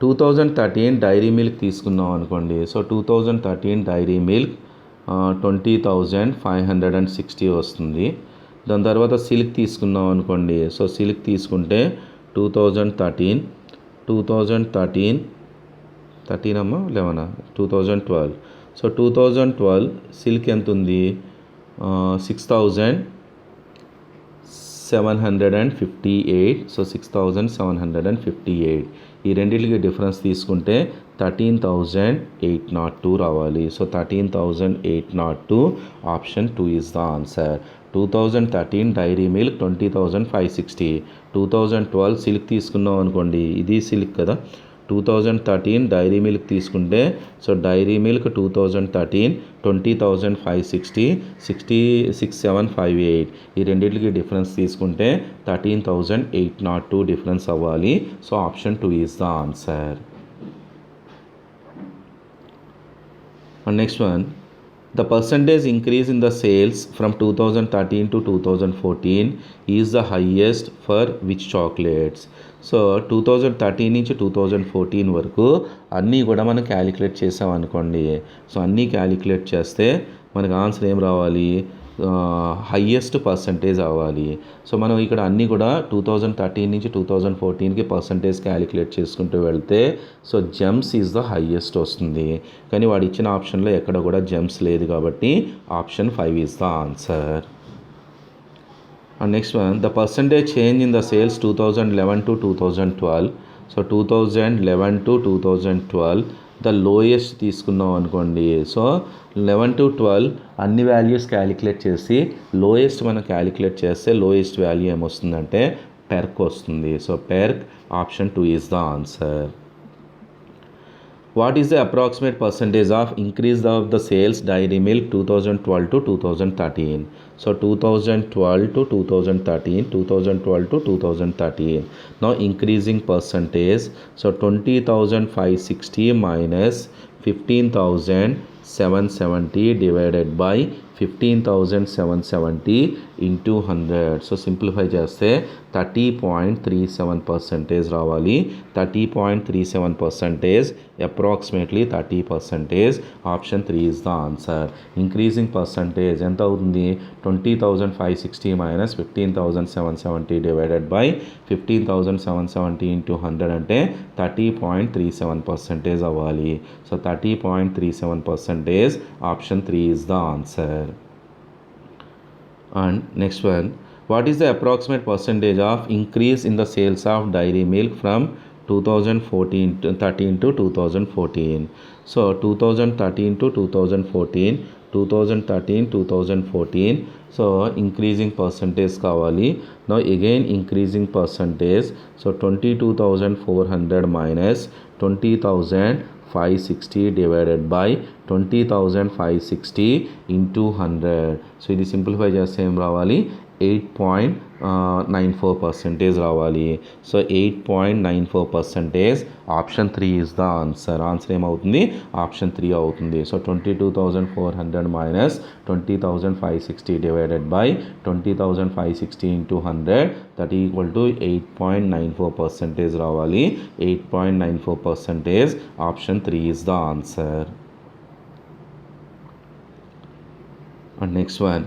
2013 dairy milk తీసుకున్నాం అనుకోండి. So 2013 dairy milk 20,560 వస్తుంది. దాని తర్వాత silk తీసుకున్నాం అనుకోండి. So silk తీసుకుంటే 2013 అమ్మా 11 2012. So 2012 silk ఎంత ఉంది? 6,758. సో 6,758. ఈ రెండింటికి డిఫరెన్స్ తీసుకుంటే 13,802 రావాలి. So 13,802, option 2 is the answer. 2013 dairy milk 20,560. 2012 silk తీసుకున్నాం అనుకోండి. ఇది సిల్క్ కదా. 2013 డైరీ మిల్క్ తీసుకుంటే సో డైరీ మిల్క్ 2013 20,560, 6758. ఈ రెండింటికి డిఫరెన్స్ తీసుకుంటే 13,802 డిఫరెన్స్ అవ్వాలి. So option 2 is the answer. And next one, the percentage increase in the sales from 2013 to 2014 is the highest for which chocolates? So 2013 నుంచి 2014 వరకు అన్నీ కూడా మనం క్యాలిక్యులేట్ చేసామనుకోండి. సో అన్నీ క్యాలిక్యులేట్ చేస్తే మనకు ఆన్సర్ ఏం రావాలి? హయ్యెస్ట్ పర్సంటేజ్ అవ్వాలి. సో మనం ఇక్కడ అన్నీ కూడా 2013 నుంచి 2014కి పర్సంటేజ్ క్యాలిక్యులేట్ చేసుకుంటూ వెళ్తే so gems is the highest వస్తుంది. కానీ వాడు ఇచ్చిన ఆప్షన్లో ఎక్కడ కూడా జెమ్స్ లేదు కాబట్టి option 5 is the answer. And next one, the percentage change in the sales 2011 to 2012. So 2011 to 2012 the lowest తీసుకున్నాం అనుకోండి. సో 11 to 12 అన్ని వాల్యూస్ క్యాలిక్యులేట్ చేసి లోయెస్ట్ మనం క్యాలిక్యులేట్ చేస్తే లోయెస్ట్ వాల్యూ ఏమొస్తుందంటే పెర్క్ వస్తుంది. So Perk, option 2 is the answer. What is the approximate percentage of increase of the sales dairy milk 2012 to 2013? So 2012 to 2013, 2012 to 2013. Now increasing percentage. So 20,560 minus 15,770 divided by 15,770 into 100. So simplify చేస్తే 30.37% రావాలి. 30.37% approximately 30%. Option 3 is the answer. Increasing percentage ఎంత అవుతుంది? 20,560 minus 15,770 divided by 15,770 into 100 అంటే 30.37% అవ్వాలి. So 30.37%. Option 3 is the answer. And next one, what is the approximate percentage of increase in the sales of dairy milk from 2013 to 2014? So 2013 to 2014, 2013 so increasing percentage kavali. Now again increasing percentage, so 22,400 minus 20,560 divided by 20,560 into 100. So ఇది simplify చేస్తే ఏం రావాలి? 8.94% రావాలి. So 8.94%. Option 3 is the answer. Answer ఏమవుతుంది? Option 3 అవుతుంది. So 22,400 minus 20,560 divided by 20,560 into 100 that equal to 8.94% రావాలి. 8.94%. Option 3 is the answer. And next one,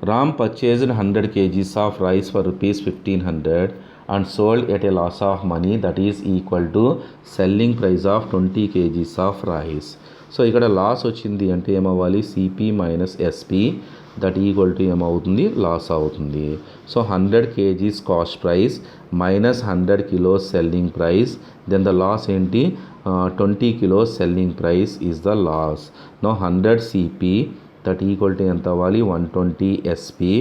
Ram purchased 100 kgs of rice for rupees 1,500 and sold at a loss of money that is equal to selling price of 20 kgs of rice. సో ఇక్కడ loss వచ్చింది అంటే ఏమవ్వాలి? CP minus SP that equal to ఏమవుతుంది? Loss అవుతుంది. So 100 kgs cost price minus 100 kilos selling price, then the loss ఏంటి? 20 kilos selling price is the loss. No 100 CP that equal to ఎంత అవ్వాలి? 120 ఎస్పి.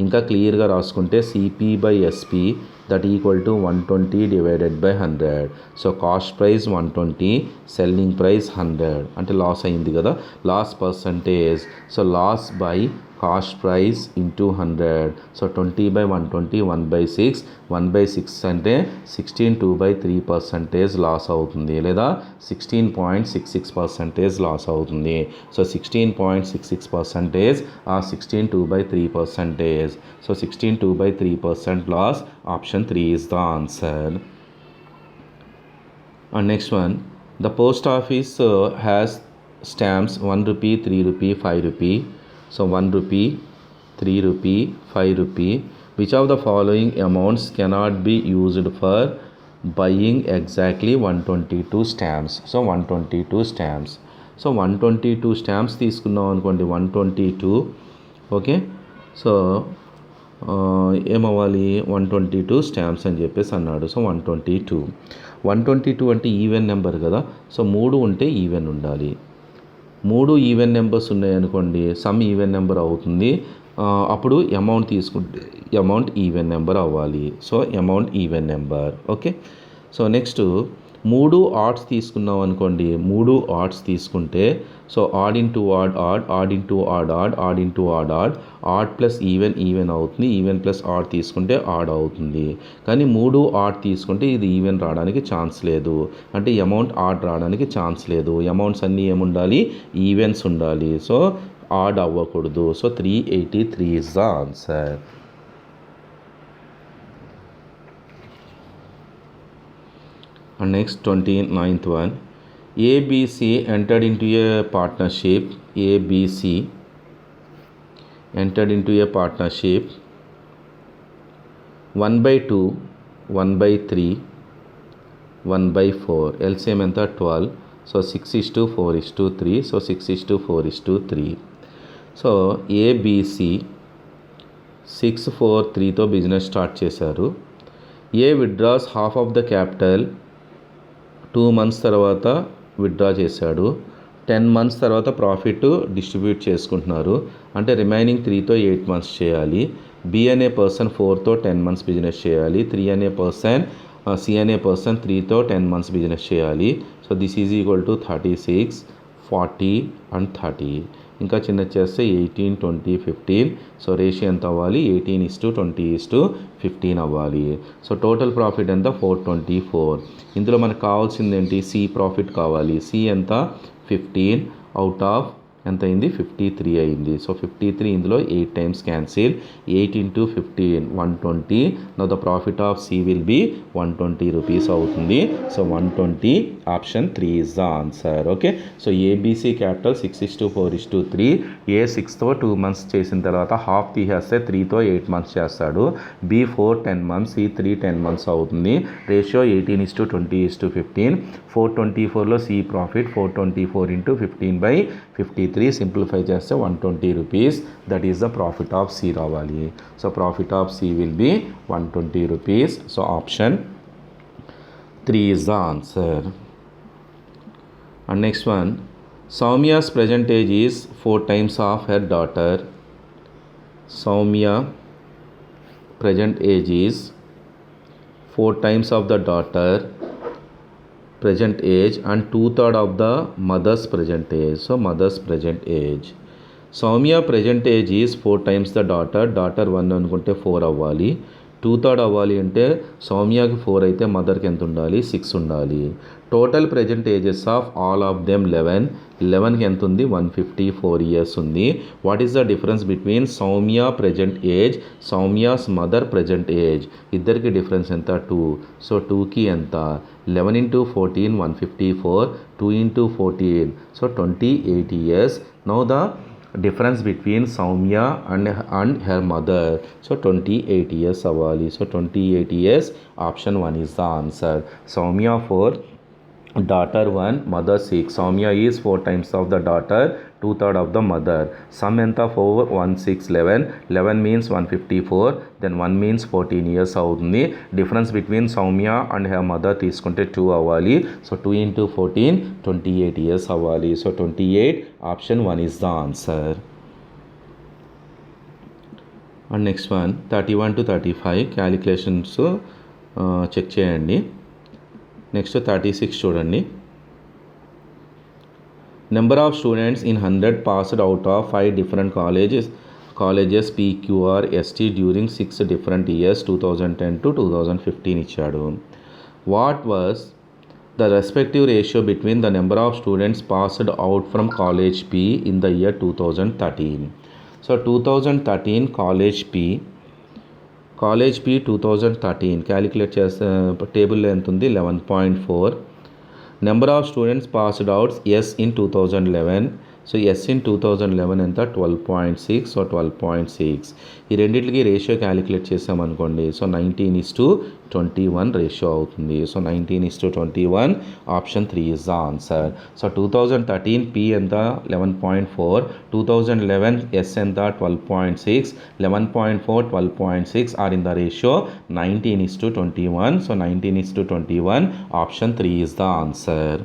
ఇంకా క్లియర్గా రాసుకుంటే CP by SP that equal to 120 divided by 100. So cost price 120, selling price 100 అంటే loss అయింది కదా. Loss percentage, so loss by cost price into 100. So 20 by 120 1/6. 1/6 అంటే 16 2/3% loss అవుతుంది, లేదా 16.66% లాస్ అవుతుంది. So 16.66% ah 16 2/3%. So 16 2/3% loss. Option 3 is the answer. And next one, the post office has stamps 1 rupee, 3 rupee, 5 rupee. So 1 rupee, 3 rupee, 5 rupee. Which of the following amounts cannot be used for buying exactly 122 stamps? So 122 stamps. So 122 stamps తీసుకున్నాం అనుకోండి. 122 okay. So ఏమవ్వాలి? 122 stamps అని చెప్పేసి అన్నాడు. So 122 అంటే even number కదా. So 3 ఉంటే even ఉండాలి. 3 ఈవెన్ నెంబర్స్ ఉన్నాయనుకోండి, సమ్ ఈవెన్ నెంబర్ అవుతుంది. అప్పుడు అమౌంట్ తీసుకుంటే అమౌంట్ ఈవెన్ నెంబర్ అవ్వాలి. So amount even number. Okay. So next 3 odds తీసుకున్నాం అనుకోండి. 3 ఆడ్స్ తీసుకుంటే so odd into odd odd, odd into odd odd, odd into odd odd, odd plus even even అవుతుంది. Even plus odd తీసుకుంటే odd అవుతుంది. కానీ 3 add తీసుకుంటే ఇది even రావడానికి ఛాన్స్ లేదు, అంటే అమౌంట్ ఆడ్ రావడానికి ఛాన్స్ లేదు. అమౌంట్స్ అన్నీ ఏముండాలి? ఈవెన్స్ ఉండాలి. సో ఆడ్ అవ్వకూడదు. So 383 is the answer. And next 29th one, ABC entered into a partnership. ABC entered into a partnership 1/2, 1/3, 1/4. LCM ఎంత? 12. సో 6:4:3. సో 6:4:3. సో ABC 643తో బిజినెస్ స్టార్ట్ చేశారు. A withdraws half of the capital 2 months తర్వాత withdraw చేశాడు. 10 months తర్వాత profit distribute చేసుకుంటున్నారు. అంటే remaining 3తో 8 months చేయాలి. బి అనే పర్సన్ 4తో 10 months బిజినెస్ చేయాలి. సి అనే పర్సన్ 3తో 10 months బిజినెస్ చేయాలి. So this is equal to 36, 40 and 30. ఇంకా చిన్న చేస్తే 18, 20, 15. సో రేషియో ఎంత అవ్వాలి? 18:20:15 అవ్వాలి. సో టోటల్ ప్రాఫిట్ ఎంత? 424. ఇందులో మనకు కావాల్సింది ఏంటి? సి ప్రాఫిట్ కావాలి. సి ఎంత? 15 out of ఎంత అయింది 53 అయింది. సో 53 ఇందులో 8 times cancel, 8 into 15 120. Now the profit of C will be 120 rupees అవుతుంది. So 120 option 3 is the answer. Okay, so ABC capital 6:4:3. A 6తో 2 months చేసిన తర్వాత హాఫ్ తీసేస్తే 3తో 8 months చేస్తాడు. బి 4 10 months, సి 3 10 months అవుతుంది. రేషియో 18:20:15. 424లో సి ప్రాఫిట్ 424 into 15/53. సింప్లిఫై చేస్తే 120 rupees. That is the profit of C రావాలి. So profit of C will be 120 rupees. So option 3 is the answer. And next one, Soumya's present age is 4 times of her daughter. Soumya present age is 4 times of the daughter present age and 2/3 of the mother's present age. So mother's present age. Soumya present age is 4 times the daughter. daughter 1 అనుకుంటే 4 అవ్వాలి. 2/3 అవ్వాలి అంటే సౌమ్యకి 4 అయితే మదర్కి ఎంత ఉండాలి? 6 ఉండాలి. Total present ages of all of them 11. 11కి ఎంత ఉంది? 154 years ఉంది. What is the difference between Soumya present age, Soumya's mother present age? ఇద్దరికి డిఫరెన్స్ ఎంత? 2. సో 2కి ఎంత? 11 into 14 154, 2 into 14 so 28 years. Now the difference between Soumya and her mother. So 28 years అవ్వాలి. So 28 years option 1 is the answer. Soumya 4, daughter 1, mother 6. Soumya is 4 times of the daughter, 2/3 of the mother. Sum ఎంత? 4 1 6 11. 11 means 154, then 1 means 14 years అవుతుంది. Difference between Soumya and her mother తీసుకుంటే 2 అవ్వాలి. So 2 into 14 28 years అవ్వాలి. So 28 option 1 is the answer. And next one 31 to 35 calculations check చేయండి. Next 36 చూడండి. Number of students in 100 passed out of 5 different colleges PQRST during 6 different years 2010 to 2015 ఇచ్చాడు. What was the respective ratio between the number of students passed out from college P in the year 2013. So 2013 college P 2013 calculate చేస్తే టేబుల్లో ఎంత ఉంది? 11.4. Number of students passed outs S in 2011. So S in 2011 ఎంత? 12.6. So 12.6. ఈ రెండింటికి ratio calculate చేసామనుకోండి. So 19:21 ratio అవుతుంది. So 19:21 option 3 is the answer. So 2013 P ఎంత? 11.4. 2011 ఎస్ ఎంత? 12.6. 11.4 12.6 are in the ratio 19:21. So 19:21 option 3 is the answer.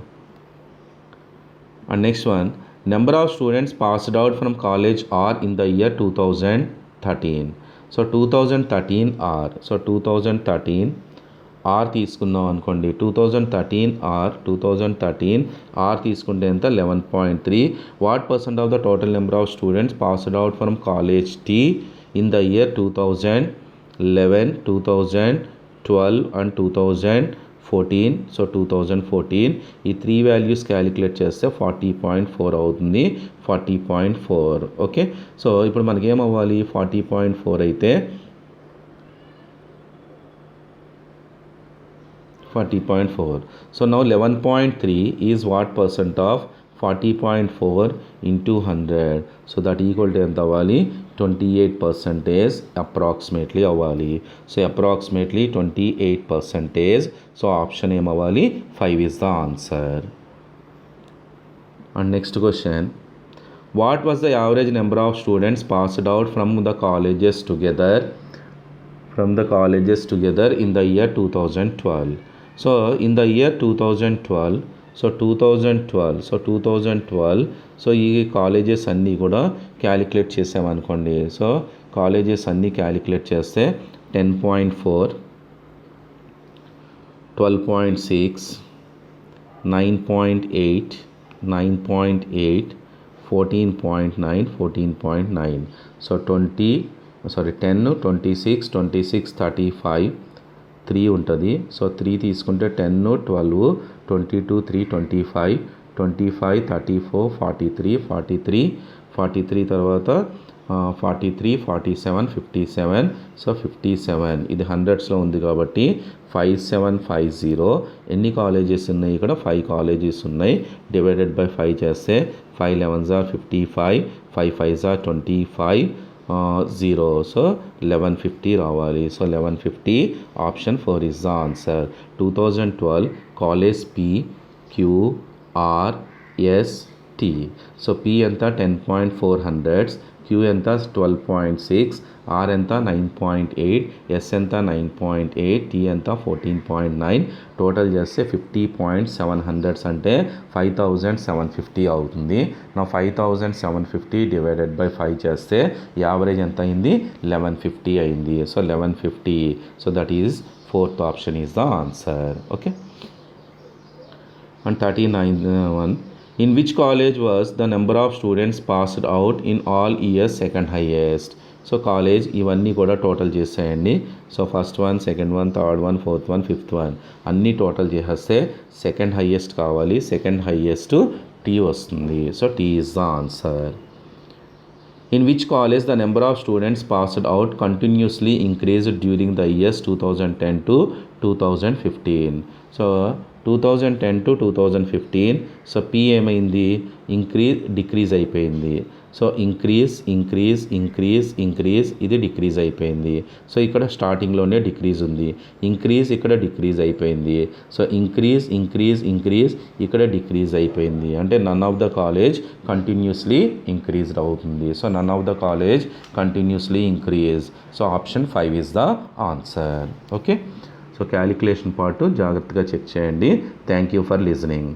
And next one, number of students passed out from college R in the year 2013. So 2013 R. So 2013 R తీసుకుందాం అనుకోండి. 2013 R తీసుకుంటే ఎంత? 11.3. What percent of the total number of students passed out from college T in the year 2011, 2012 and 2014. So 2014 ఈ 3 values calculate చేస్తే 40.4 అవుతుంది. 40.4. Okay, so ఇప్పుడు మనకేమవ్వాలి? 40.4 అయితే 40.4. So now 11.3 is what percent of 40.4 into 100. So that equal to ఎంత అవ్వాలి? 28% approximately అవ్వాలి. So approximately 28%. So option ఏమవ్వాలి? 5 is the answer. And next question, what was the average number of students passed out from the colleges together in the year 2012. So in the year 2012. So 2012 so ఈ colleges అన్నీ కూడా calculate చేసామనుకోండి. So colleges అన్నీ calculate చేస్తే 10.4, 12.6, 9.8, 14.9, 14.9. So 10, 26, 35 3 ఉంటుంది. So 3 తీసుకుంటే 10, 12, 22, 3, 25, 25, 34, 43, 43, 43 తర్వాత 43, 47, 57. So 57 ఇది హండ్రెడ్స్లో ఉంది కాబట్టి 5750. ఎన్ని కాలేజెస్ ఉన్నాయి ఇక్కడ? 5 కాలేజెస్ ఉన్నాయి. డివైడెడ్ బై 5 చేస్తే 5 11s are 55, 5 5s are 25, 0. So 1150 రావాలి. So 1150 option 4 is the answer. 2012 college PQRST. So P ఎంత? 10.400, Q ఎంత? 12.6, R ఎంత? 9.8, S ఎంత? 9.8, T ఎంత? 14.9. టోటల్ చేస్తే 50.700 అంటే 5750 అవుతుంది. నా 5750 డివైడెడ్ బై 5 చేస్తే యావరేజ్ ఎంత అయింది? 1150 అయింది. So 1150. So that is fourth option is the answer. Okay. And 39 one. In which college was the number of students passed out in all years second highest? So college ఇవన్నీ కూడా total చేసేయండి. So first one, second one, third one, fourth one, fifth one అన్నీ total చేసేస్తే second highest కావాలి. Second highest T వస్తుంది. So T is the answer. In which college the number of students passed out continuously increased during the years 2010 to 2015? So 2010 to 2015. So P ఏమైంది? Decrease అయిపోయింది. So increase ఇది decrease అయిపోయింది. So ఇక్కడ స్టార్టింగ్లోనే decrease ఉంది. ఇక్కడ decrease అయిపోయింది. So increase ఇక్కడ డిక్రీజ్ అయిపోయింది. అంటే none of the college continuously increased అవుతుంది. So none of the college continuously increase. So option 5 is the answer. Okay. So calculation part జాగ్రత్తగా చెక్ చేయండి. Thank you for listening.